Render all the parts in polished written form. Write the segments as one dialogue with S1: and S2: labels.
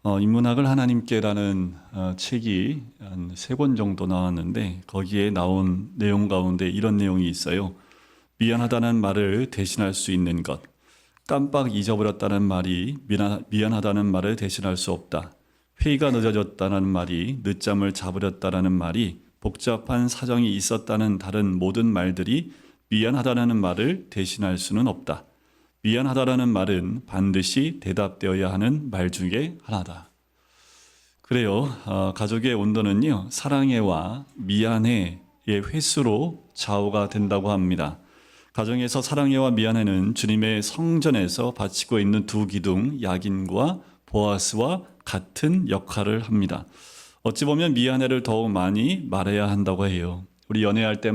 S1: 인문학을 하나님께라는 책이 한 3권 정도 나왔는데 거기에 나온 내용 가운데 이런 내용이 있어요. 미안하다는 말을 대신할 수 있는 것. 깜빡 잊어버렸다는 말이 미안하다는 말을 대신할 수 없다. 회의가 늦어졌다는 말이 늦잠을 자버렸다는 말이 복잡한 사정이 있었다는 다른 모든 말들이 미안하다는 말을 대신할 수는 없다. 미안하다라는 말은 반드시 대답되어야 하는 말 중에 하나다. 그래요. 가족의 온도는요, 사랑해와 미안해의 횟수로 좌우가 된다고 합니다. 가정에서 사랑해와 미안해는 주님의 성전에서 바치고 있는 두 기둥, 야긴과 보아스와 같은 역할을 합니다. 어찌 보면 미안해를 더욱 많이 말해야 한다고 해요. 우리 연애할 때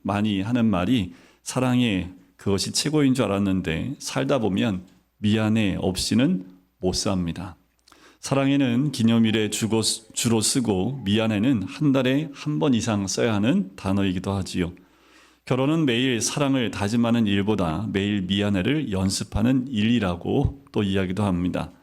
S1: 많이 하는 말이 사랑해, 그것이 최고인 줄 알았는데 살다 보면 미안해 없이는 못 삽니다. 사랑해는 기념일에 주로 쓰고 미안해는 한 달에 한 번 이상 써야 하는 단어이기도 하지요. 결혼은 매일 사랑을 다짐하는 일보다 매일 미안해를 연습하는 일이라고 또 이야기도 합니다.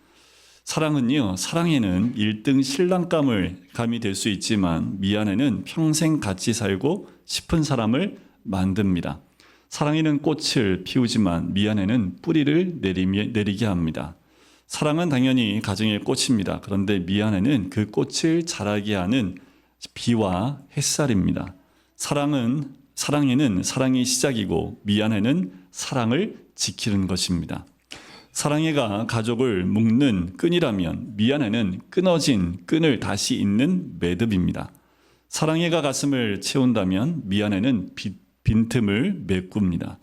S1: 사랑해는 1등 신랑감이 될 수 있지만 미안해는 평생 같이 살고 싶은 사람을 만듭니다. 사랑해는 꽃을 피우지만 미안해는 뿌리를 내리게 합니다. 사랑은 당연히 가정의 꽃입니다. 그런데 미안해는 그 꽃을 자라게 하는 비와 햇살입니다. 사랑해는 사랑의 시작이고 미안해는 사랑을 지키는 것입니다. 사랑해가 가족을 묶는 끈이라면 미안해는 끊어진 끈을 다시 잇는 매듭입니다. 사랑해가 가슴을 채운다면 미안해는 빈틈을 메꿉니다.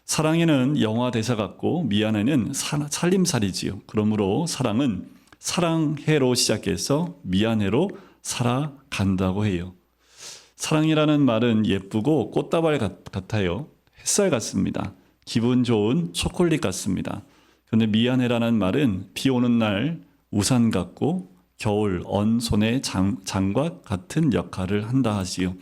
S1: 사랑해는 영화 대사 같고 미안해는 살림살이지요. 그러므로 사랑은 사랑해로 시작해서 미안해로 살아간다고 해요. 사랑이라는 말은 예쁘고 꽃다발 같아요. 햇살 같습니다. 기분 좋은 초콜릿 같습니다. 그런데 미안해라는 말은 비 오는 날 우산 같고 겨울 언 손의 장과 같은 역할을 한다 하지요.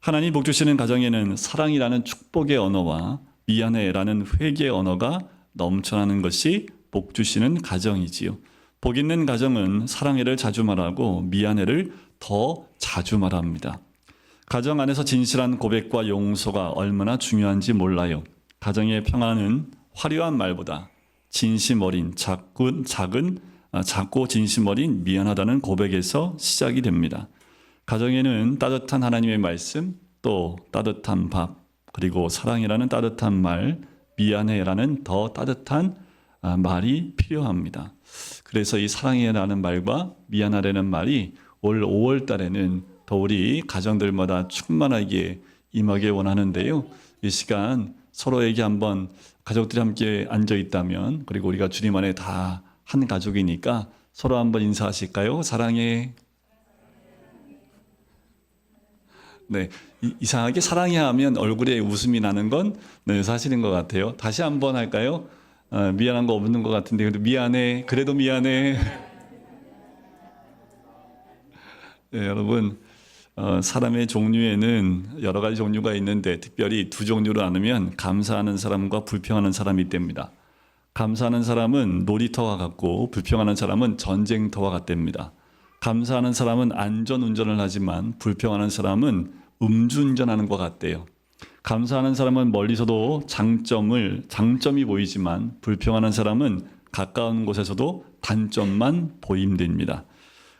S1: 하나님 복 주시는 가정에는 사랑이라는 축복의 언어와 미안해라는 회개의 언어가 넘쳐나는 것이 복 주시는 가정이지요. 복 있는 가정은 사랑해를 자주 말하고 미안해를 더 자주 말합니다. 가정 안에서 진실한 고백과 용서가 얼마나 중요한지 몰라요. 가정의 평안은 화려한 말보다 진심 어린 작고 진심 어린 미안하다는 고백에서 시작이 됩니다. 가정에는 따뜻한 하나님의 말씀, 또 따뜻한 밥, 그리고 사랑이라는 따뜻한 말, 미안해라는 더 따뜻한 말이 필요합니다. 그래서 이 사랑해라는 말과 미안하라는 말이 올 5월 달에는 더 우리 가정들마다 충만하게 임하길 원하는데요. 이 시간 서로에게 한번 가족들이 함께 앉아 있다면, 그리고 우리가 주님 안에 다 한 가족이니까 서로 한번 인사하실까요? 사랑해. 네, 이상하게 사랑해 하면 얼굴에 웃음이 나는 건 사실인 것 같아요. 다시 한번 할까요? 미안한 거 없는 것 같은데 그래도 미안해. 그래도 미안해. 네, 여러분, 사람의 종류에는 여러 가지 종류가 있는데 특별히 두 종류로 나누면 감사하는 사람과 불평하는 사람이 있답니다. 감사하는 사람은 놀이터와 같고 불평하는 사람은 전쟁터와 같답니다. 감사하는 사람은 안전운전을 하지만 불평하는 사람은 음주운전하는 것 같대요. 감사하는 사람은 멀리서도 장점이 보이지만 불평하는 사람은 가까운 곳에서도 단점만 보임됩니다.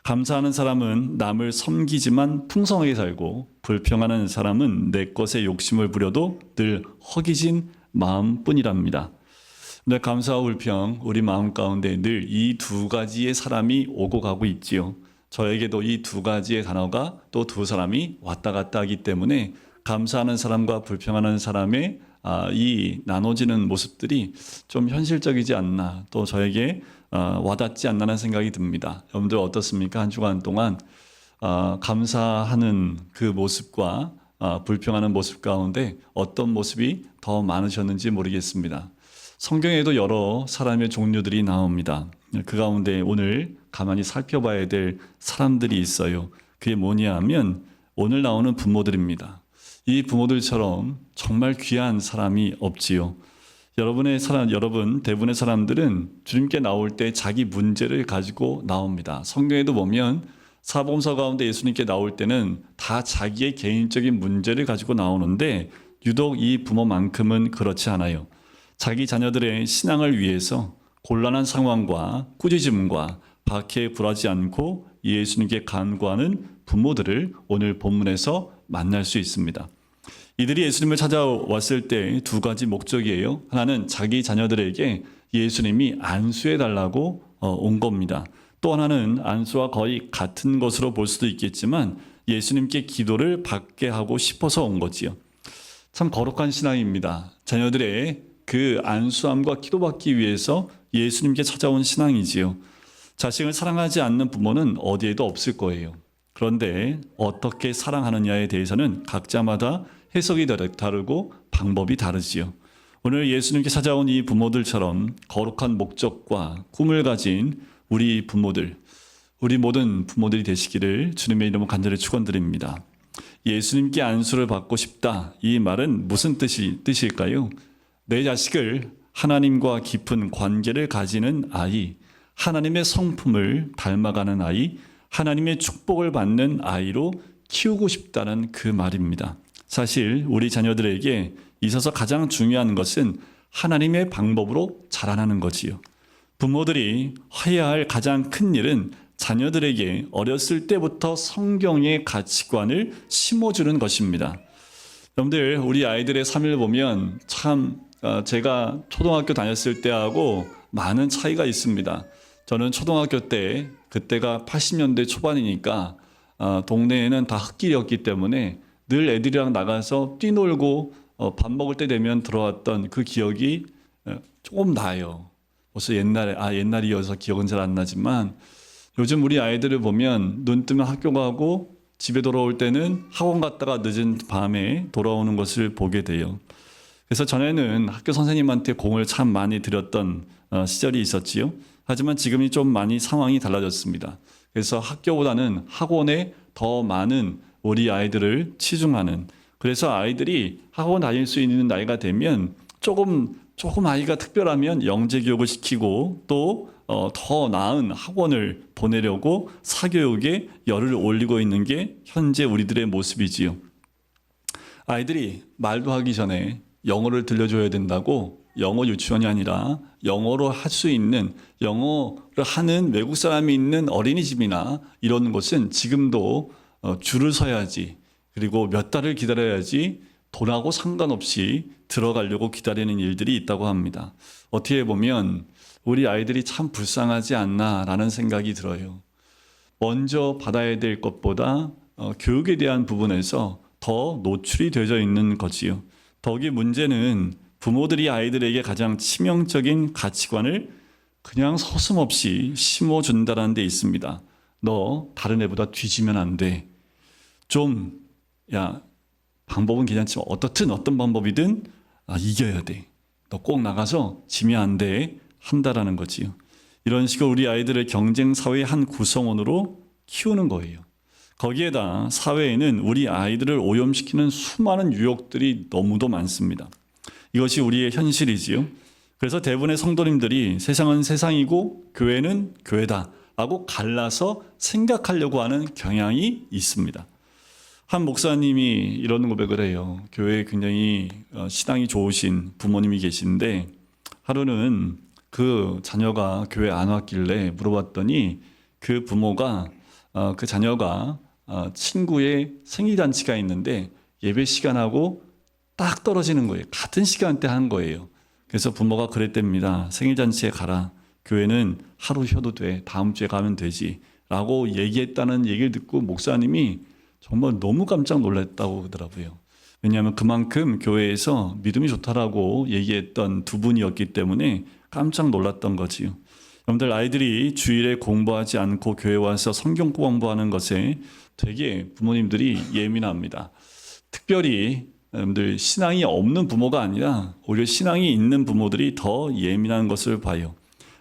S1: 감사하는 사람은 남을 섬기지만 풍성하게 살고 불평하는 사람은 내 것에 욕심을 부려도 늘 허기진 마음뿐이랍니다. 근데 감사와 불평, 우리 마음 가운데 늘 이 두 가지의 사람이 오고 가고 있지요. 저에게도 이 두 가지의 단어가 또 두 사람이 왔다 갔다 하기 때문에 감사하는 사람과 불평하는 사람의 이 나눠지는 모습들이 좀 현실적이지 않나, 또 저에게 와닿지 않나는 생각이 듭니다. 여러분들 어떻습니까? 한 주간 동안 감사하는 그 모습과 불평하는 모습 가운데 어떤 모습이 더 많으셨는지 모르겠습니다. 성경에도 여러 사람의 종류들이 나옵니다. 그 가운데 오늘 가만히 살펴봐야 될 사람들이 있어요. 그게 뭐냐 하면 오늘 나오는 부모들입니다. 이 부모들처럼 정말 귀한 사람이 없지요. 대부분의 사람들은 주님께 나올 때 자기 문제를 가지고 나옵니다. 성경에도 보면 사복음서 가운데 예수님께 나올 때는 다 자기의 개인적인 문제를 가지고 나오는데 유독 이 부모만큼은 그렇지 않아요. 자기 자녀들의 신앙을 위해서 곤란한 상황과 꾸짖음과 박해에 굴하지 않고 예수님께 간구하는 부모들을 오늘 본문에서 만날 수 있습니다. 이들이 예수님을 찾아왔을 때 두 가지 목적이에요. 하나는 자기 자녀들에게 예수님이 안수해 달라고 온 겁니다. 또 하나는 안수와 거의 같은 것으로 볼 수도 있겠지만 예수님께 기도를 받게 하고 싶어서 온 거지요. 참 거룩한 신앙입니다. 자녀들의 그 안수함과 기도받기 위해서 예수님께 찾아온 신앙이지요. 자식을 사랑하지 않는 부모는 어디에도 없을 거예요. 그런데 어떻게 사랑하느냐에 대해서는 각자마다 해석이 다르고 방법이 다르지요. 오늘 예수님께 찾아온 이 부모들처럼 거룩한 목적과 꿈을 가진 우리 모든 부모들이 되시기를 주님의 이름으로 간절히 축원드립니다. 예수님께 안수를 받고 싶다. 이 말은 무슨 뜻일까요? 내 자식을 하나님과 깊은 관계를 가지는 아이, 하나님의 성품을 닮아가는 아이, 하나님의 축복을 받는 아이로 키우고 싶다는 그 말입니다. 사실 우리 자녀들에게 있어서 가장 중요한 것은 하나님의 방법으로 자라나는 거지요. 부모들이 해야 할 가장 큰 일은 자녀들에게 어렸을 때부터 성경의 가치관을 심어주는 것입니다. 여러분들, 우리 아이들의 삶을 보면 참 제가 초등학교 다녔을 때하고 많은 차이가 있습니다. 저는 초등학교 때, 그때가 80년대 초반이니까 동네에는 다 흙길이었기 때문에 늘 애들이랑 나가서 뛰놀고 밥 먹을 때 되면 들어왔던 그 기억이 조금 나요. 벌써 옛날이어서 기억은 잘 안 나지만 요즘 우리 아이들을 보면 눈 뜨면 학교 가고 집에 돌아올 때는 학원 갔다가 늦은 밤에 돌아오는 것을 보게 돼요. 그래서 전에는 학교 선생님한테 공을 참 많이 들였던 시절이 있었지요. 하지만 지금이 좀 많이 상황이 달라졌습니다. 그래서 학교보다는 학원에 더 많은 우리 아이들을 치중하는, 그래서 아이들이 학원 다닐 수 있는 나이가 되면 조금 아이가 특별하면 영재 교육을 시키고 또 더 나은 학원을 보내려고 사교육에 열을 올리고 있는 게 현재 우리들의 모습이지요. 아이들이 말도 하기 전에 영어를 들려줘야 된다고 영어 유치원이 아니라 영어로 할 수 있는, 영어를 하는 외국 사람이 있는 어린이집이나 이런 곳은 지금도 줄을 서야지, 그리고 몇 달을 기다려야지 돈하고 상관없이 들어가려고 기다리는 일들이 있다고 합니다. 어떻게 보면 우리 아이들이 참 불쌍하지 않나라는 생각이 들어요. 먼저 받아야 될 것보다 교육에 대한 부분에서 더 노출이 되어 있는 거지요. 더욱이 문제는 부모들이 아이들에게 가장 치명적인 가치관을 그냥 서슴없이 심어준다는 데 있습니다. 너 다른 애보다 뒤지면 안 돼. 방법은 괜찮지만 어떤 방법이든 이겨야 돼. 너 꼭 나가서 지면 안 돼. 한다라는 거지요. 이런 식으로 우리 아이들을 경쟁 사회의 한 구성원으로 키우는 거예요. 거기에다 사회에는 우리 아이들을 오염시키는 수많은 유혹들이 너무도 많습니다. 이것이 우리의 현실이지요. 그래서 대부분의 성도님들이 세상은 세상이고 교회는 교회다 라고 갈라서 생각하려고 하는 경향이 있습니다. 한 목사님이 이런 고백을 해요. 교회에 굉장히 신앙이 좋으신 부모님이 계신데 하루는 그 자녀가 교회 안 왔길래 물어봤더니 그 부모가 그 자녀가 친구의 생일잔치가 있는데 예배 시간하고 딱 떨어지는 거예요. 같은 시간대 한 거예요. 그래서 부모가 그랬답니다. 생일잔치에 가라. 교회는 하루 쉬어도 돼. 다음 주에 가면 되지. 라고 얘기했다는 얘기를 듣고 목사님이 정말 너무 깜짝 놀랐다고 하더라고요. 왜냐하면 그만큼 교회에서 믿음이 좋다라고 얘기했던 두 분이었기 때문에 깜짝 놀랐던 거지요. 여러분들, 아이들이 주일에 공부하지 않고 교회 와서 성경 공부하는 것에 되게 부모님들이 예민합니다. 특별히 여러분들 신앙이 없는 부모가 아니라 오히려 신앙이 있는 부모들이 더 예민한 것을 봐요.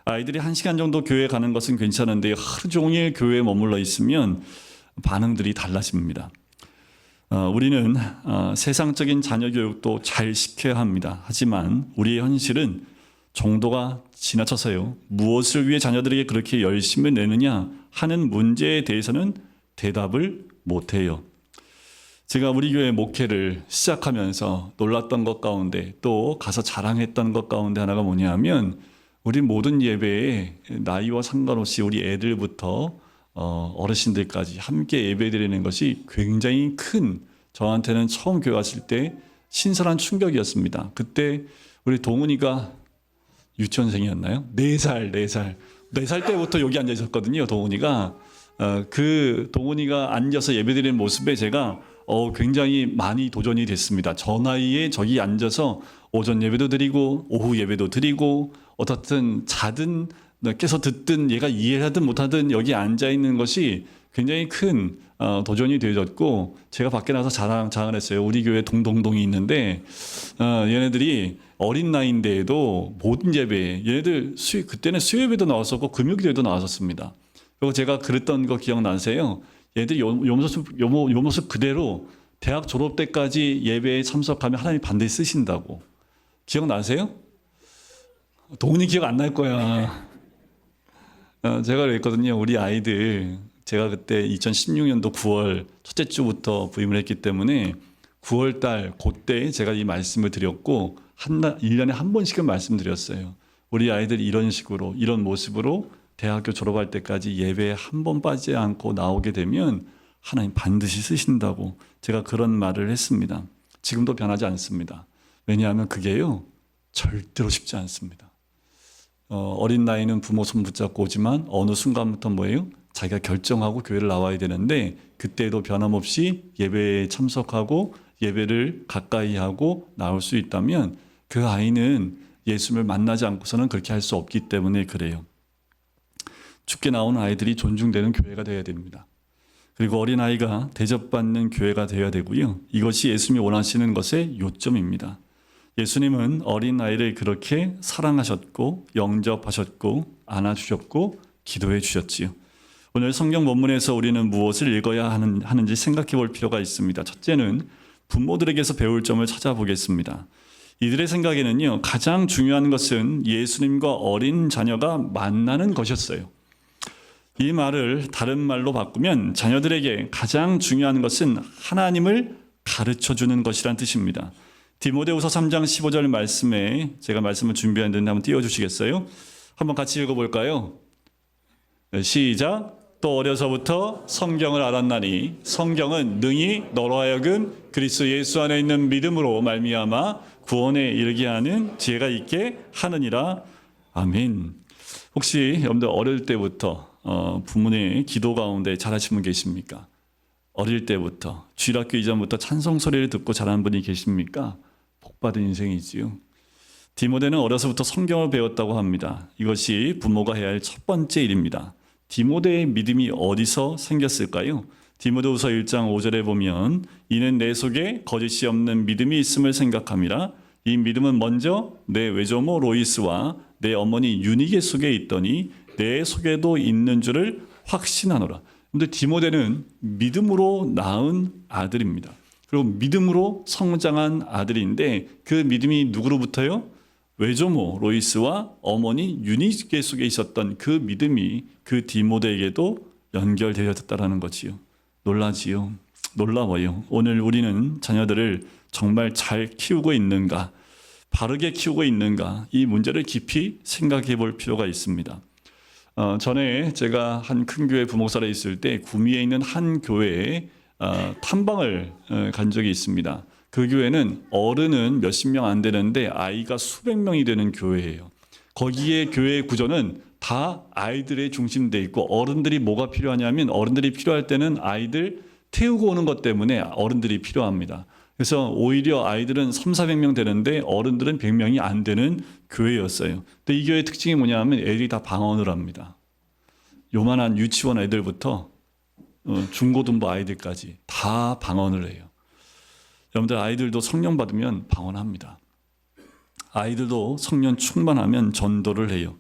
S1: 아이들이 1시간 정도 교회 가는 것은 괜찮은데 하루 종일 교회에 머물러 있으면 반응들이 달라집니다. 우리는 세상적인 자녀 교육도 잘 시켜야 합니다. 하지만 우리의 현실은 정도가 지나쳐서요. 무엇을 위해 자녀들에게 그렇게 열심을 내느냐 하는 문제에 대해서는 대답을 못해요. 제가 우리 교회 목회를 시작하면서 놀랐던 것 가운데 또 가서 자랑했던 것 가운데 하나가 뭐냐면 우리 모든 예배에 나이와 상관없이 우리 애들부터 어르신들까지 함께 예배드리는 것이 굉장히 큰, 저한테는 처음 교회 왔을 때 신선한 충격이었습니다. 그때 우리 동훈이가 유치원생이었나요? 4살 때부터 여기 앉아 있었거든요. 동훈이가 그 동훈이가 앉아서 예배드리는 모습에 제가 굉장히 많이 도전이 됐습니다. 저 나이에 저기 앉아서 오전 예배도 드리고 오후 예배도 드리고 어떻든 자든 깨서 듣든 얘가 이해하든 못하든 여기 앉아 있는 것이 굉장히 큰 도전이 되어졌고, 제가 밖에 나서 자랑을 했어요. 우리 교회 동동동이 있는데 얘네들이 어린 나이인데도 모든 예배, 얘네들 그때는 수요예배도 나왔었고 금요일에도 나왔었습니다. 그리고 제가 그랬던 거 기억나세요? 얘들이 요 모습 그대로 대학 졸업 때까지 예배에 참석하면 하나님 반드시 쓰신다고. 기억나세요? 동훈이 기억 안 날 거야. 제가 그랬거든요. 우리 아이들, 제가 그때 2016년도 9월 첫째 주부터 부임을 했기 때문에 9월 달 그때 제가 이 말씀을 드렸고 1년에 한 번씩은 말씀드렸어요. 우리 아이들이 이런 식으로 이런 모습으로 대학교 졸업할 때까지 예배에 한 번 빠지지 않고 나오게 되면 하나님 반드시 쓰신다고 제가 그런 말을 했습니다. 지금도 변하지 않습니다. 왜냐하면 그게요 절대로 쉽지 않습니다. 어린 나이는 부모 손 붙잡고 오지만 어느 순간부터 뭐예요? 자기가 결정하고 교회를 나와야 되는데 그때도 변함없이 예배에 참석하고 예배를 가까이 하고 나올 수 있다면 그 아이는 예수님을 만나지 않고서는 그렇게 할 수 없기 때문에 그래요. 죽게 나온 아이들이 존중되는 교회가 되어야 됩니다. 그리고 어린아이가 대접받는 교회가 되어야 되고요. 이것이 예수님이 원하시는 것의 요점입니다. 예수님은 어린아이를 그렇게 사랑하셨고 영접하셨고 안아주셨고 기도해 주셨지요. 오늘 성경 본문에서 우리는 무엇을 읽어야 하는지 생각해 볼 필요가 있습니다. 첫째는 부모들에게서 배울 점을 찾아보겠습니다. 이들의 생각에는요, 가장 중요한 것은 예수님과 어린 자녀가 만나는 것이었어요. 이 말을 다른 말로 바꾸면 자녀들에게 가장 중요한 것은 하나님을 가르쳐주는 것이란 뜻입니다. 디모데후서 3장 15절 말씀에 제가 말씀을 준비했는데 한번 띄워주시겠어요? 한번 같이 읽어볼까요? 시작. 또 어려서부터 성경을 알았나니 성경은 능히 너로 하여금 그리스도 예수 안에 있는 믿음으로 말미암아 구원에 이르게 하는 지혜가 있게 하느니라. 아멘. 혹시 여러분들 어릴 때부터 부모님의 기도 가운데 자라신 분 계십니까? 어릴 때부터 주일학교 이전부터 찬송 소리를 듣고 자란 분이 계십니까? 복받은 인생이지요. 디모데는 어려서부터 성경을 배웠다고 합니다. 이것이 부모가 해야 할 첫 번째 일입니다. 디모데의 믿음이 어디서 생겼을까요? 디모데후서 1장 5절에 보면 이는 내 속에 거짓이 없는 믿음이 있음을 생각함이라. 이 믿음은 먼저 내 외조모 로이스와 내 어머니 유니게 속에 있더니 내 속에도 있는 줄을 확신하노라. 근데 디모데는 믿음으로 낳은 아들입니다. 그리고 믿음으로 성장한 아들인데 그 믿음이 누구로부터요? 외조모 로이스와 어머니 유니게 속에 있었던 그 믿음이 그 디모데에게도 연결되어졌다라는 거지요. 놀라지요. 놀라워요. 오늘 우리는 자녀들을 정말 잘 키우고 있는가, 바르게 키우고 있는가, 이 문제를 깊이 생각해 볼 필요가 있습니다. 전에 제가 한 큰 교회 부목사로 있을 때 구미에 있는 한 교회에 탐방을 간 적이 있습니다. 그 교회는 어른은 몇십 명 안 되는데 아이가 수백 명이 되는 교회예요. 거기에 교회의 구조는 다 아이들에 중심되어 있고 어른들이 뭐가 필요하냐면 어른들이 필요할 때는 아이들 태우고 오는 것 때문에 어른들이 필요합니다. 그래서 오히려 아이들은 300~400명 되는데 어른들은 100명이 안 되는 교회였어요. 근데 이 교회의 특징이 뭐냐면 애들이 다 방언을 합니다. 요만한 유치원 애들부터 중고등부 아이들까지 다 방언을 해요. 여러분들 아이들도 성령 받으면 방언합니다. 아이들도 성령 충만하면 전도를 해요.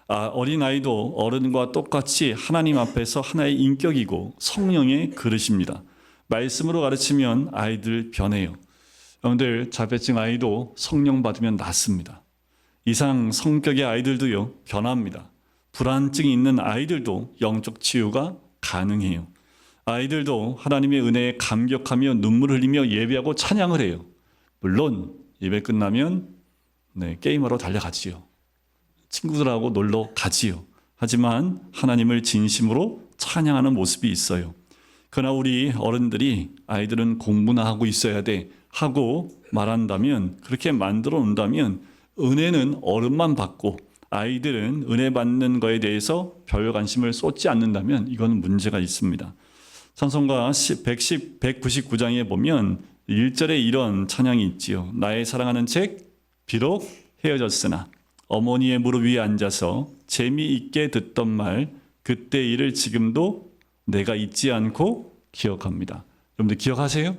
S1: 어린아이도 어른과 똑같이 하나님 앞에서 하나의 인격이고 성령의 그릇입니다. 말씀으로 가르치면 아이들 변해요. 여러분들 자폐증 아이도 성령 받으면 낫습니다. 이상 성격의 아이들도요 변합니다. 불안증이 있는 아이들도 영적 치유가 가능해요. 아이들도 하나님의 은혜에 감격하며 눈물 흘리며 예배하고 찬양을 해요. 물론 예배 끝나면 게임하러 달려가지요. 친구들하고 놀러 가지요. 하지만 하나님을 진심으로 찬양하는 모습이 있어요. 그러나 우리 어른들이 아이들은 공부나 하고 있어야 돼 하고 말한다면, 그렇게 만들어 놓는다면 은혜는 어른만 받고 아이들은 은혜 받는 거에 대해서 별 관심을 쏟지 않는다면 이건 문제가 있습니다. 찬송가 199장에 보면 1절에 이런 찬양이 있지요. 나의 사랑하는 책 비록 헤어졌으나 어머니의 무릎 위에 앉아서 재미있게 듣던 말 그때 일을 지금도 내가 잊지 않고 기억합니다. 여러분들 기억하세요?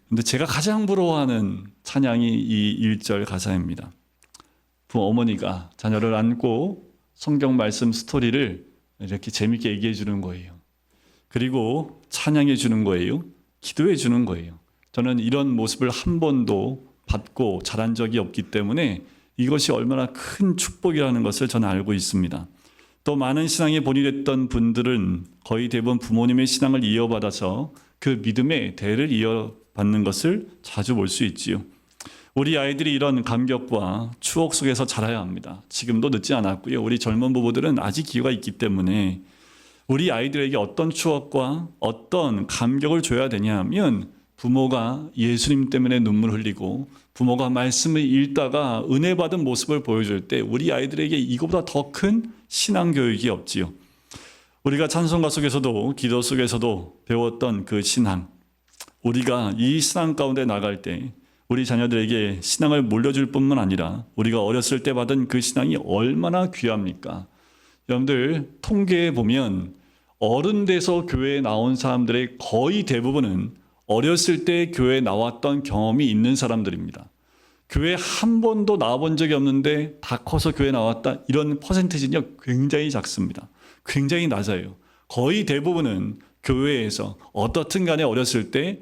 S1: 근데 제가 가장 부러워하는 찬양이 이 1절 가사입니다. 어머니가 자녀를 안고 성경 말씀 스토리를 이렇게 재밌게 얘기해 주는 거예요. 그리고 찬양해 주는 거예요. 기도해 주는 거예요. 저는 이런 모습을 한 번도 받고 자란 적이 없기 때문에 이것이 얼마나 큰 축복이라는 것을 저는 알고 있습니다. 또 많은 신앙에 본인했던 분들은 거의 대부분 부모님의 신앙을 이어받아서 그 믿음의 대를 이어받는 것을 자주 볼 수 있지요. 우리 아이들이 이런 감격과 추억 속에서 자라야 합니다. 지금도 늦지 않았고요. 우리 젊은 부부들은 아직 기회가 있기 때문에 우리 아이들에게 어떤 추억과 어떤 감격을 줘야 되냐 하면, 부모가 예수님 때문에 눈물 흘리고 부모가 말씀을 읽다가 은혜 받은 모습을 보여줄 때 우리 아이들에게 이거보다 더 큰 신앙 교육이 없지요. 우리가 찬송가 속에서도 기도 속에서도 배웠던 그 신앙, 우리가 이 신앙 가운데 나갈 때 우리 자녀들에게 신앙을 물려줄 뿐만 아니라 우리가 어렸을 때 받은 그 신앙이 얼마나 귀합니까? 여러분들 통계에 보면 어른 돼서 교회에 나온 사람들의 거의 대부분은 어렸을 때 교회에 나왔던 경험이 있는 사람들입니다. 교회 한 번도 나와본 적이 없는데 다 커서 교회 나왔다, 이런 퍼센티지는요 굉장히 작습니다. 굉장히 낮아요. 거의 대부분은 교회에서 어떻든 간에 어렸을 때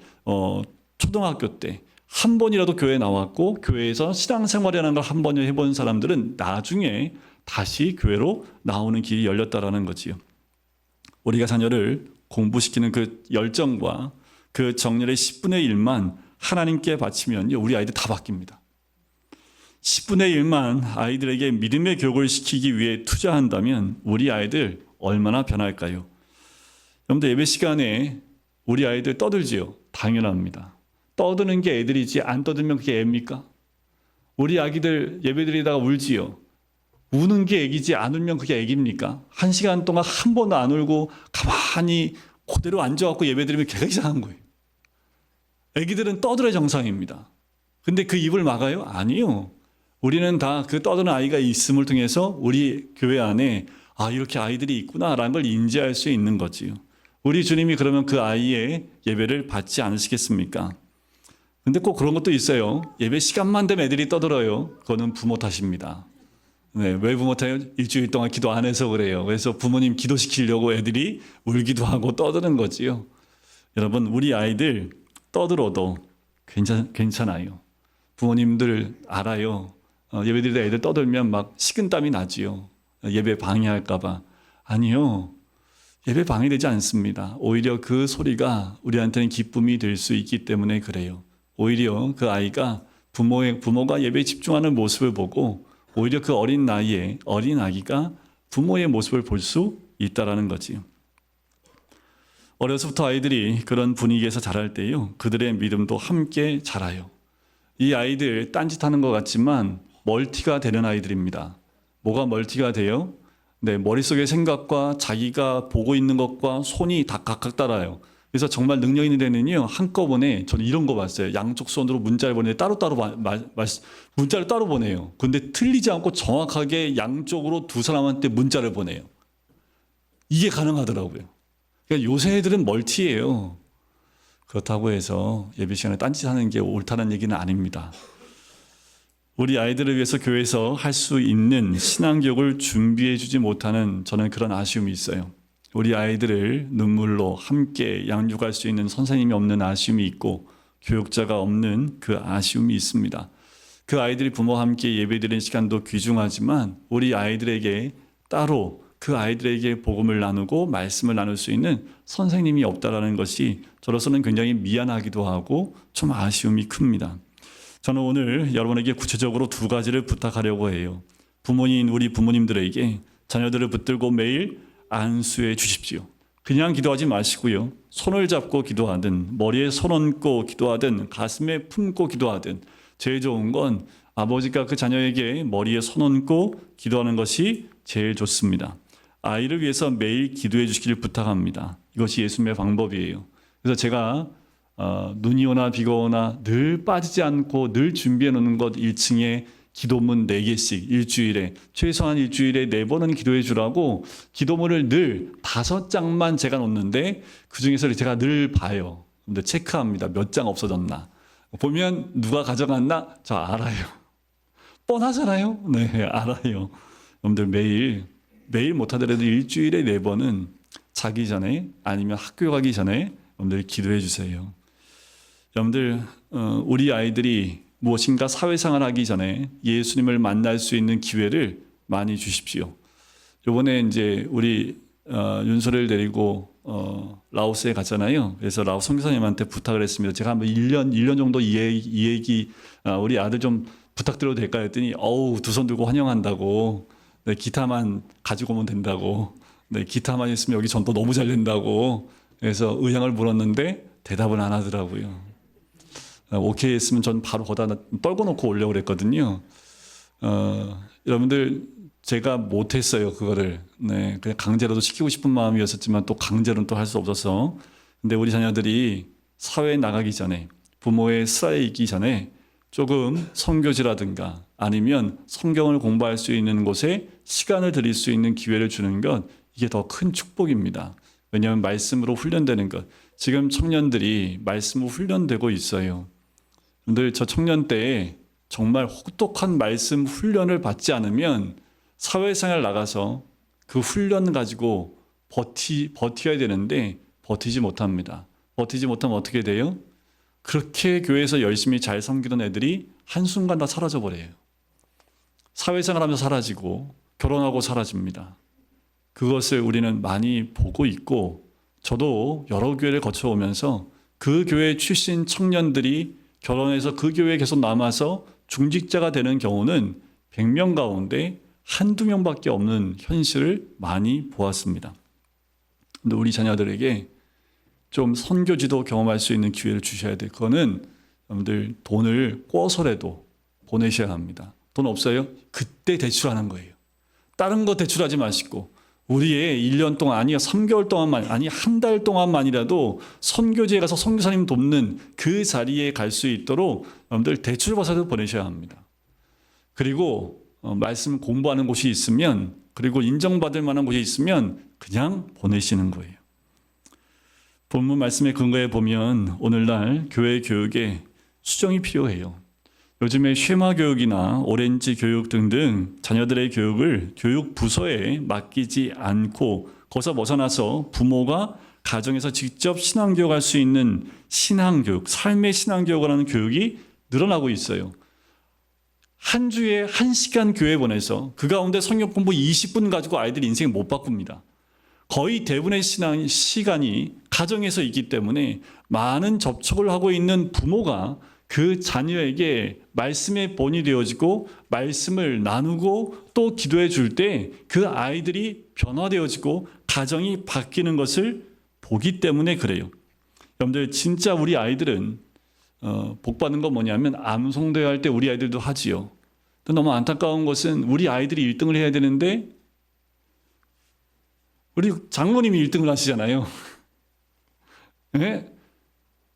S1: 초등학교 때 한 번이라도 교회에 나왔고 교회에서 신앙생활이라는 걸 한 번 해본 사람들은 나중에 다시 교회로 나오는 길이 열렸다라는 거지요. 우리가 자녀를 공부시키는 그 열정과 그 정열의 10분의 1만 하나님께 바치면 우리 아이들 다 바뀝니다. 10분의 1만 아이들에게 믿음의 교육을 시키기 위해 투자한다면 우리 아이들 얼마나 변할까요? 여러분들 예배 시간에 우리 아이들 떠들지요? 당연합니다. 떠드는 게 애들이지 안 떠들면 그게 애입니까? 우리 아기들 예배드리다가 울지요? 우는 게 애기지 안 울면 그게 애기입니까? 1시간 동안 한 번도 안 울고 가만히 그대로 앉아갖고 예배드리면 걔가 이상한 거예요. 애기들은 떠들어야 정상입니다. 근데 그 입을 막아요? 아니요. 우리는 다 그 떠드는 아이가 있음을 통해서 우리 교회 안에 이렇게 아이들이 있구나라는 걸 인지할 수 있는 거지요. 우리 주님이 그러면 그 아이의 예배를 받지 않으시겠습니까? 근데 꼭 그런 것도 있어요. 예배 시간만 되면 애들이 떠들어요. 그거는 부모 탓입니다. 왜 부모 탓이에요? 일주일 동안 기도 안 해서 그래요. 그래서 부모님 기도시키려고 애들이 울기도 하고 떠드는 거지요. 여러분, 우리 아이들 떠들어도 괜찮아요. 부모님들 알아요. 예배 드릴 때 애들 떠들면 막 식은땀이 나지요. 예배 방해할까 봐. 아니요. 예배 방해되지 않습니다. 오히려 그 소리가 우리한테는 기쁨이 될 수 있기 때문에 그래요. 오히려 그 아이가 부모가 예배에 집중하는 모습을 보고 오히려 그 어린 나이에 어린 아기가 부모의 모습을 볼 수 있다라는 거지요. 어려서부터 아이들이 그런 분위기에서 자랄 때요, 그들의 믿음도 함께 자라요. 이 아이들 딴짓하는 것 같지만 멀티가 되는 아이들입니다. 뭐가 멀티가 돼요? 머릿속의 생각과 자기가 보고 있는 것과 손이 다 각각 따라요. 그래서 정말 능력 있는 데는요, 한꺼번에 저는 이런 거 봤어요. 양쪽 손으로 문자를 보내는데 따로따로 문자를 따로 보내요. 근데 틀리지 않고 정확하게 양쪽으로 두 사람한테 문자를 보내요. 이게 가능하더라고요. 그러니까 요새 애들은 멀티예요. 그렇다고 해서 예배 시간에 딴짓하는 게 옳다는 얘기는 아닙니다. 우리 아이들을 위해서 교회에서 할 수 있는 신앙교육을 준비해 주지 못하는 저는 그런 아쉬움이 있어요. 우리 아이들을 눈물로 함께 양육할 수 있는 선생님이 없는 아쉬움이 있고 교육자가 없는 그 아쉬움이 있습니다. 그 아이들이 부모와 함께 예배드리는 시간도 귀중하지만 우리 아이들에게 따로 그 아이들에게 복음을 나누고 말씀을 나눌 수 있는 선생님이 없다라는 것이 저로서는 굉장히 미안하기도 하고 좀 아쉬움이 큽니다. 저는 오늘 여러분에게 구체적으로 두 가지를 부탁하려고 해요. 부모님, 우리 부모님들에게 자녀들을 붙들고 매일 안수해 주십시오. 그냥 기도하지 마시고요. 손을 잡고 기도하든 머리에 손 얹고 기도하든 가슴에 품고 기도하든 제일 좋은 건 아버지가 그 자녀에게 머리에 손 얹고 기도하는 것이 제일 좋습니다. 아이를 위해서 매일 기도해 주시기를 부탁합니다. 이것이 예수님의 방법이에요. 그래서 제가 눈이 오나 비가 오나 늘 빠지지 않고 늘 준비해 놓는 것 1층에 기도문 4개씩 일주일에 최소한 일주일에 4번은 기도해 주라고 기도문을 늘 5장만 제가 놓는데 그중에서 제가 늘 봐요. 근데 체크합니다. 몇 장 없어졌나. 보면 누가 가져갔나? 저 알아요. 뻔하잖아요. 네, 알아요. 여러분들 매일 못하더라도 일주일에 4번은 자기 전에 아니면 학교 가기 전에 여러분들 기도해 주세요. 여러분들 우리 아이들이 무엇인가 사회생활 하기 전에 예수님을 만날 수 있는 기회를 많이 주십시오. 이번에 이제 우리 윤서를 데리고 라오스에 갔잖아요. 그래서 라오스 선교사님한테 부탁을 했습니다. 제가 한번 1년 정도 이 얘기 우리 아들 좀 부탁드려도 될까요? 했더니 두 손 들고 환영한다고. 네, 기타만 가지고 오면 된다고. 네, 기타만 있으면 여기 전도 너무 잘 된다고. 그래서 의향을 물었는데 대답은 안 하더라고요. 오케이 했으면 전 바로 거기다 떨궈 놓고 오려고 그랬거든요. 여러분들 제가 못했어요 그거를. 네, 그냥 강제로도 시키고 싶은 마음이었었지만 또 강제로는 또 할 수 없어서. 근데 우리 자녀들이 사회에 나가기 전에 부모의 슬하에 있기 전에 조금 선교지라든가 아니면 성경을 공부할 수 있는 곳에 시간을 들일 수 있는 기회를 주는 것, 이게 더 큰 축복입니다. 왜냐하면 말씀으로 훈련되는 것. 지금 청년들이 말씀으로 훈련되고 있어요. 늘 저 청년 때에 정말 혹독한 말씀 훈련을 받지 않으면 사회생활 나가서 그 훈련 가지고 버텨야 되는데 버티지 못합니다. 버티지 못하면 어떻게 돼요? 그렇게 교회에서 열심히 잘 섬기던 애들이 한순간 다 사라져 버려요. 사회생활 하면서 사라지고 결혼하고 사라집니다. 그것을 우리는 많이 보고 있고 저도 여러 교회를 거쳐오면서 그 교회 출신 청년들이 결혼해서 그 교회에 계속 남아서 중직자가 되는 경우는 100명 가운데 한두 명밖에 없는 현실을 많이 보았습니다. 근데 우리 자녀들에게 좀 선교지도 경험할 수 있는 기회를 주셔야 돼. 그거는 여러분들 돈을 꿔서라도 보내셔야 합니다. 돈 없어요? 그때 대출하는 거예요. 다른 거 대출하지 마시고 우리의 1년 동안 아니요 3개월 동안만 아니 한 달 동안만이라도 선교지에 가서 선교사님 돕는 그 자리에 갈 수 있도록 여러분들 대출 받아서 보내셔야 합니다. 그리고 말씀 공부하는 곳이 있으면 그리고 인정받을 만한 곳이 있으면 그냥 보내시는 거예요. 본문 말씀의 근거에 보면 오늘날 교회 교육에 수정이 필요해요. 요즘에 쉐마 교육이나 오렌지 교육 등등 자녀들의 교육을 교육 부서에 맡기지 않고 거기서 벗어나서 부모가 가정에서 직접 신앙교육할 수 있는 신앙교육, 삶의 신앙교육을 하는 교육이 늘어나고 있어요. 한 주에 1시간 교회 보내서 그 가운데 성경 공부 20분 가지고 아이들이 인생 못 바꿉니다. 거의 대부분의 신앙 시간이 가정에서 있기 때문에 많은 접촉을 하고 있는 부모가 그 자녀에게 말씀의 본이 되어지고 말씀을 나누고 또 기도해 줄 때 그 아이들이 변화되어지고 가정이 바뀌는 것을 보기 때문에 그래요. 여러분들 진짜 우리 아이들은 복 받는 건 뭐냐면 암송대회 할 때 우리 아이들도 하지요. 너무 안타까운 것은 우리 아이들이 1등을 해야 되는데 우리 장모님이 1등을 하시잖아요. 네?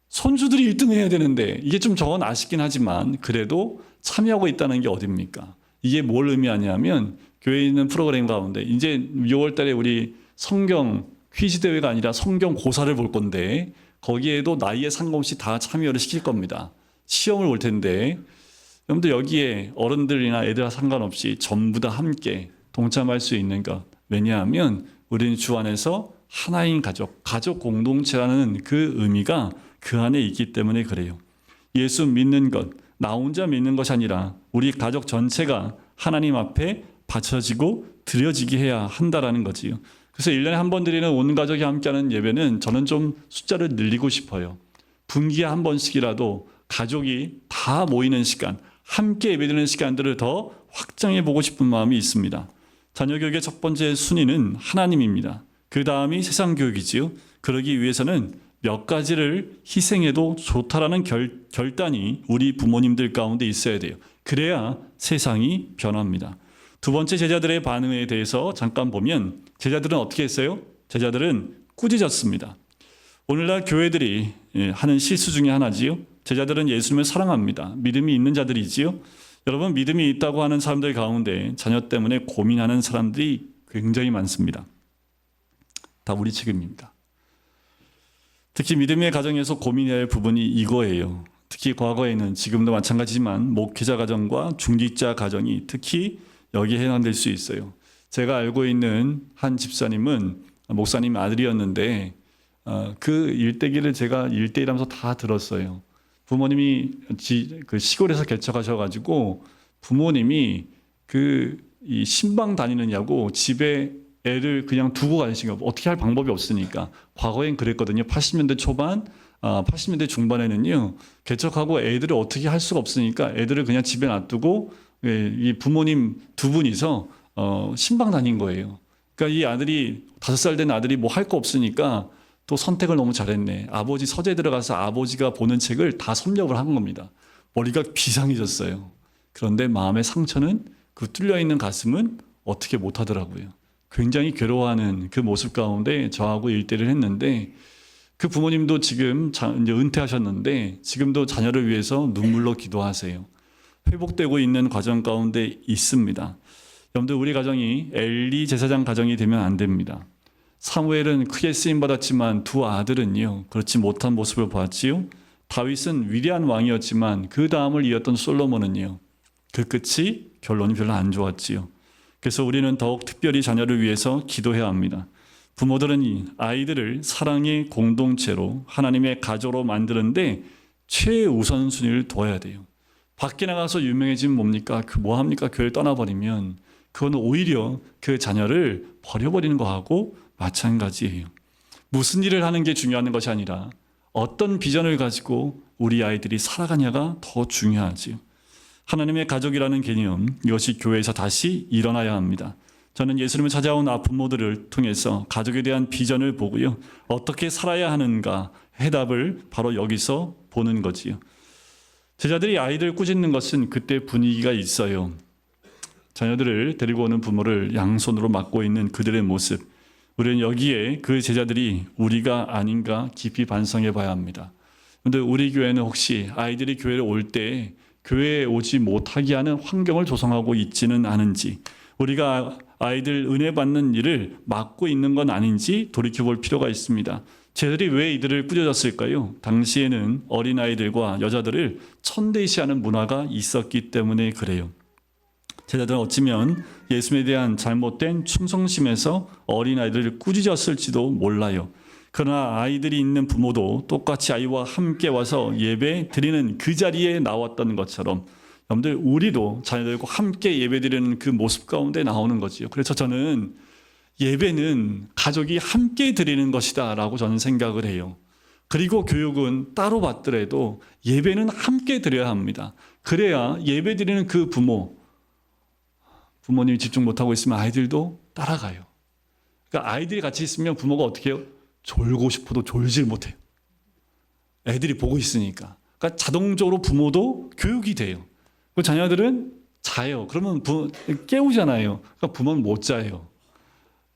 S1: 손주들이 1등을 해야 되는데 이게 좀 저건 아쉽긴 하지만 그래도 참여하고 있다는 게 어딥니까? 이게 뭘 의미하냐면 교회에 있는 프로그램 가운데 이제 6월 달에 우리 성경 퀴즈 대회가 아니라 성경 고사를 볼 건데 거기에도 나이에 상관없이 다 참여를 시킬 겁니다. 시험을 볼 텐데 여러분들 여기에 어른들이나 애들과 상관없이 전부 다 함께 동참할 수 있는 것. 왜냐하면 우리는 주 안에서 하나인 가족, 가족 공동체라는 그 의미가 그 안에 있기 때문에 그래요. 예수 믿는 것, 나 혼자 믿는 것이 아니라 우리 가족 전체가 하나님 앞에 바쳐지고 드려지게 해야 한다라는 거지요. 그래서 1년에 한 번 드리는 온 가족이 함께하는 예배는 저는 좀 숫자를 늘리고 싶어요. 분기에 한 번씩이라도 가족이 다 모이는 시간, 함께 예배드리는 시간들을 더 확장해 보고 싶은 마음이 있습니다. 자녀 교육의 첫 번째 순위는 하나님입니다. 그 다음이 세상 교육이지요. 그러기 위해서는 몇 가지를 희생해도 좋다라는 결단이 우리 부모님들 가운데 있어야 돼요. 그래야 세상이 변합니다. 두 번째 제자들의 반응에 대해서 잠깐 보면 제자들은 어떻게 했어요? 제자들은 꾸짖었습니다. 오늘날 교회들이 하는 실수 중에 하나지요. 제자들은 예수님을 사랑합니다. 믿음이 있는 자들이지요. 여러분, 믿음이 있다고 하는 사람들 가운데 자녀 때문에 고민하는 사람들이 굉장히 많습니다. 다 우리 책임입니다. 특히 믿음의 가정에서 고민해야 할 부분이 이거예요. 특히 과거에는 지금도 마찬가지지만 목회자 가정과 중직자 가정이 특히 여기에 해당될 수 있어요. 제가 알고 있는 한 집사님은 목사님 아들이었는데 그 일대기를 제가 일대일하면서 다 들었어요. 부모님이 그 시골에서 개척하셔가지고 부모님이 이 신방 다니느냐고 집에 애를 그냥 두고 가시니까 어떻게 할 방법이 없으니까 과거엔 그랬거든요. 80년대 초반, 80년대 중반에는요 개척하고 애들을 어떻게 할 수가 없으니까 애들을 그냥 집에 놔두고 이 부모님 두 분이서 신방 다닌 거예요. 그러니까 이 아들이 5살 된 아들이 뭐 할 거 없으니까 또 선택을 너무 잘했네. 아버지 서재 들어가서 아버지가 보는 책을 다 섭렵을 한 겁니다. 머리가 비상해졌어요. 그런데 마음의 상처는 그 뚫려있는 가슴은 어떻게 못하더라고요. 굉장히 괴로워하는 그 모습 가운데 저하고 일대를 했는데 그 부모님도 지금 이제 은퇴하셨는데 지금도 자녀를 위해서 눈물로 기도하세요. 회복되고 있는 과정 가운데 있습니다. 여러분들 우리 가정이 엘리 제사장 가정이 되면 안 됩니다. 사무엘은 크게 쓰임받았지만 두 아들은요 그렇지 못한 모습을 보았지요. 다윗은 위대한 왕이었지만 그 다음을 이었던 솔로몬은요 그 끝이 결론이 별로 안 좋았지요. 그래서 우리는 더욱 특별히 자녀를 위해서 기도해야 합니다. 부모들은 이 아이들을 사랑의 공동체로 하나님의 가족으로 만드는데 최우선순위를 둬야 돼요. 밖에 나가서 유명해지면 뭡니까? 뭐합니까? 교회를 떠나버리면 그건 오히려 그 자녀를 버려버리는 거하고 마찬가지예요. 무슨 일을 하는 게 중요한 것이 아니라 어떤 비전을 가지고 우리 아이들이 살아가냐가 더 중요하지요. 하나님의 가족이라는 개념, 이것이 교회에서 다시 일어나야 합니다. 저는 예수님을 찾아온 부모들을 통해서 가족에 대한 비전을 보고요. 어떻게 살아야 하는가 해답을 바로 여기서 보는 거지요. 제자들이 아이들 꾸짖는 것은 그때 분위기가 있어요. 자녀들을 데리고 오는 부모를 양손으로 막고 있는 그들의 모습. 우리는 여기에 그 제자들이 우리가 아닌가 깊이 반성해 봐야 합니다. 그런데 우리 교회는 혹시 아이들이 교회를 올 때 교회에 오지 못하게 하는 환경을 조성하고 있지는 않은지, 우리가 아이들 은혜 받는 일을 막고 있는 건 아닌지 돌이켜볼 필요가 있습니다. 제자들이 왜 이들을 꾸짖었을까요? 당시에는 어린아이들과 여자들을 천대시하는 문화가 있었기 때문에 그래요. 제자들은 어찌면 예수님에 대한 잘못된 충성심에서 어린아이들을 꾸짖었을지도 몰라요. 그러나 아이들이 있는 부모도 똑같이 아이와 함께 와서 예배 드리는 그 자리에 나왔던 것처럼 여러분들 우리도 자녀들과 함께 예배 드리는 그 모습 가운데 나오는 거지요. 그래서 저는 예배는 가족이 함께 드리는 것이다 라고 저는 생각을 해요. 그리고 교육은 따로 받더라도 예배는 함께 드려야 합니다. 그래야 예배 드리는 그 부모님이 집중 못하고 있으면 아이들도 따라가요. 그러니까 아이들이 같이 있으면 부모가 어떻게 해요? 졸고 싶어도 졸질 못해요. 애들이 보고 있으니까. 그러니까 자동적으로 부모도 교육이 돼요. 그 자녀들은 자요. 그러면 깨우잖아요. 그러니까 부모는 못 자요.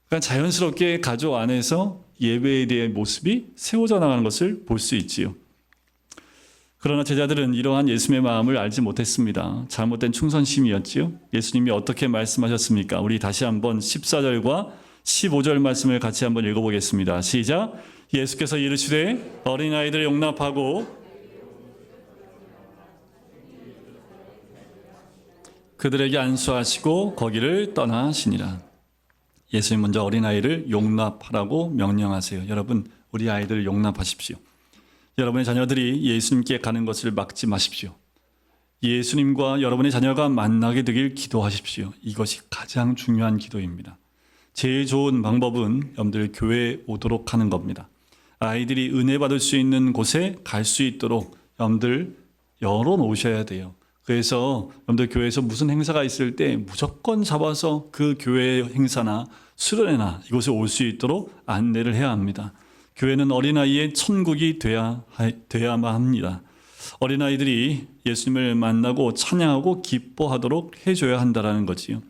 S1: 그러니까 자연스럽게 가족 안에서 예배에 대한 모습이 세워져 나가는 것을 볼 수 있지요. 그러나 제자들은 이러한 예수님의 마음을 알지 못했습니다. 잘못된 충성심이었지요. 예수님이 어떻게 말씀하셨습니까? 우리 다시 한번 14절과 15절 말씀을 같이 한번 읽어보겠습니다. 시작. 예수께서 이르시되 어린아이들을 용납하고 그들에게 안수하시고 거기를 떠나시니라. 예수님 먼저 어린아이를 용납하라고 명령하세요. 여러분, 우리 아이들을 용납하십시오. 여러분의 자녀들이 예수님께 가는 것을 막지 마십시오. 예수님과 여러분의 자녀가 만나게 되길 기도하십시오. 이것이 가장 중요한 기도입니다. 제일 좋은 방법은 여러분들 교회에 오도록 하는 겁니다. 아이들이 은혜 받을 수 있는 곳에 갈 수 있도록 여러분들 열어놓으셔야 돼요. 그래서 여러분들 교회에서 무슨 행사가 있을 때 무조건 잡아서 그 교회 행사나 수련회나 이곳에 올 수 있도록 안내를 해야 합니다. 교회는 어린아이의 천국이 돼야만 합니다. 어린아이들이 예수님을 만나고 찬양하고 기뻐하도록 해줘야 한다는 거지요.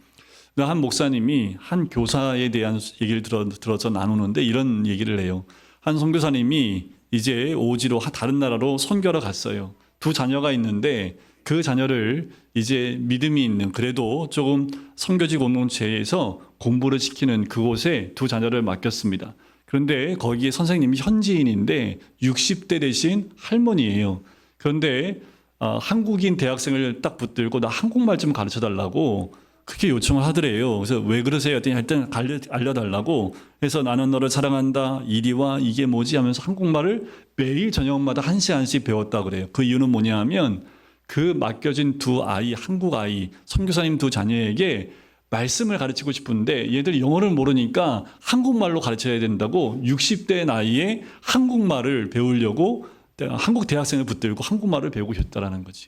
S1: 한 목사님이 한 교사에 대한 얘기를 들어서 나누는데 이런 얘기를 해요. 한 선교사님이 이제 오지로 다른 나라로 선교하러 갔어요. 두 자녀가 있는데 그 자녀를 이제 믿음이 있는 그래도 조금 선교지 공동체에서 공부를 시키는 그곳에 두 자녀를 맡겼습니다. 그런데 거기에 선생님이 현지인인데 60대 되신 할머니예요. 그런데 한국인 대학생을 딱 붙들고 나 한국말 좀 가르쳐 달라고 그렇게 요청을 하더래요. 그래서 왜 그러세요? 했더니 일단 알려달라고 해서 나는 너를 사랑한다. 이리와 이게 뭐지? 하면서 한국말을 매일 저녁마다 1시간씩 배웠다 그래요. 그 이유는 뭐냐면 그 맡겨진 두 아이, 한국 아이, 선교사님 두 자녀에게 말씀을 가르치고 싶은데 얘들 영어를 모르니까 한국말로 가르쳐야 된다고 60대 나이에 한국말을 배우려고 한국 대학생을 붙들고 한국말을 배우고 싶다라는 거지.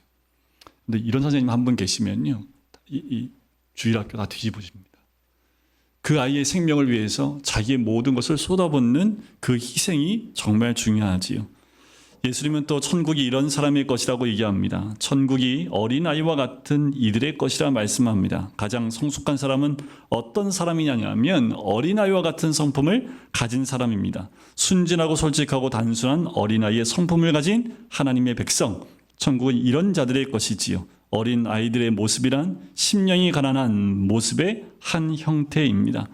S1: 근데 이런 선생님 한 분 계시면요. 이 주일학교 다 뒤집어집니다. 그 아이의 생명을 위해서 자기의 모든 것을 쏟아붓는 그 희생이 정말 중요하지요. 예수님은 또 천국이 이런 사람의 것이라고 얘기합니다. 천국이 어린아이와 같은 이들의 것이라 말씀합니다. 가장 성숙한 사람은 어떤 사람이냐면 어린아이와 같은 성품을 가진 사람입니다. 순진하고 솔직하고 단순한 어린아이의 성품을 가진 하나님의 백성. 천국은 이런 자들의 것이지요. 어린 아이들의 모습이란 심령이 가난한 모습의 한 형태입니다.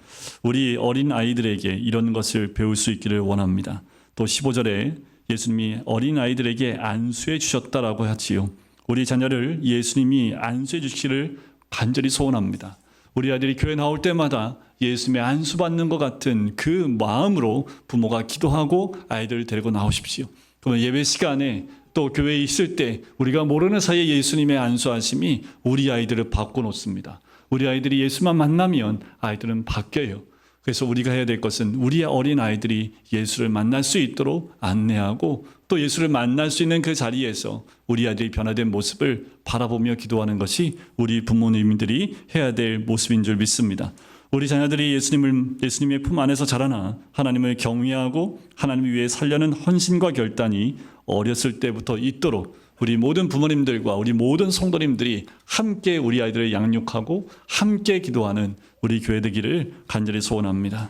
S1: 우리 어린 아이들에게 이런 것을 배울 수 있기를 원합니다. 또 15절에 예수님이 어린 아이들에게 안수해 주셨다라고 하지요. 우리 자녀를 예수님이 안수해 주시기를 간절히 소원합니다. 우리 아이들이 교회 나올 때마다 예수님의 안수 받는 것 같은 그 마음으로 부모가 기도하고 아이들을 데리고 나오십시오. 그러면 예배 시간에 또 교회에 있을 때 우리가 모르는 사이에 예수님의 안수하심이 우리 아이들을 바꿔놓습니다. 우리 아이들이 예수만 만나면 아이들은 바뀌어요. 그래서 우리가 해야 될 것은 우리 어린 아이들이 예수를 만날 수 있도록 안내하고 또 예수를 만날 수 있는 그 자리에서 우리 아이들이 변화된 모습을 바라보며 기도하는 것이 우리 부모님들이 해야 될 모습인 줄 믿습니다. 우리 자녀들이 예수님의 품 안에서 자라나 하나님을 경외하고 하나님을 위해 살려는 헌신과 결단이 어렸을 때부터 있도록 우리 모든 부모님들과 우리 모든 성도님들이 함께 우리 아이들을 양육하고 함께 기도하는 우리 교회 되기를 간절히 소원합니다.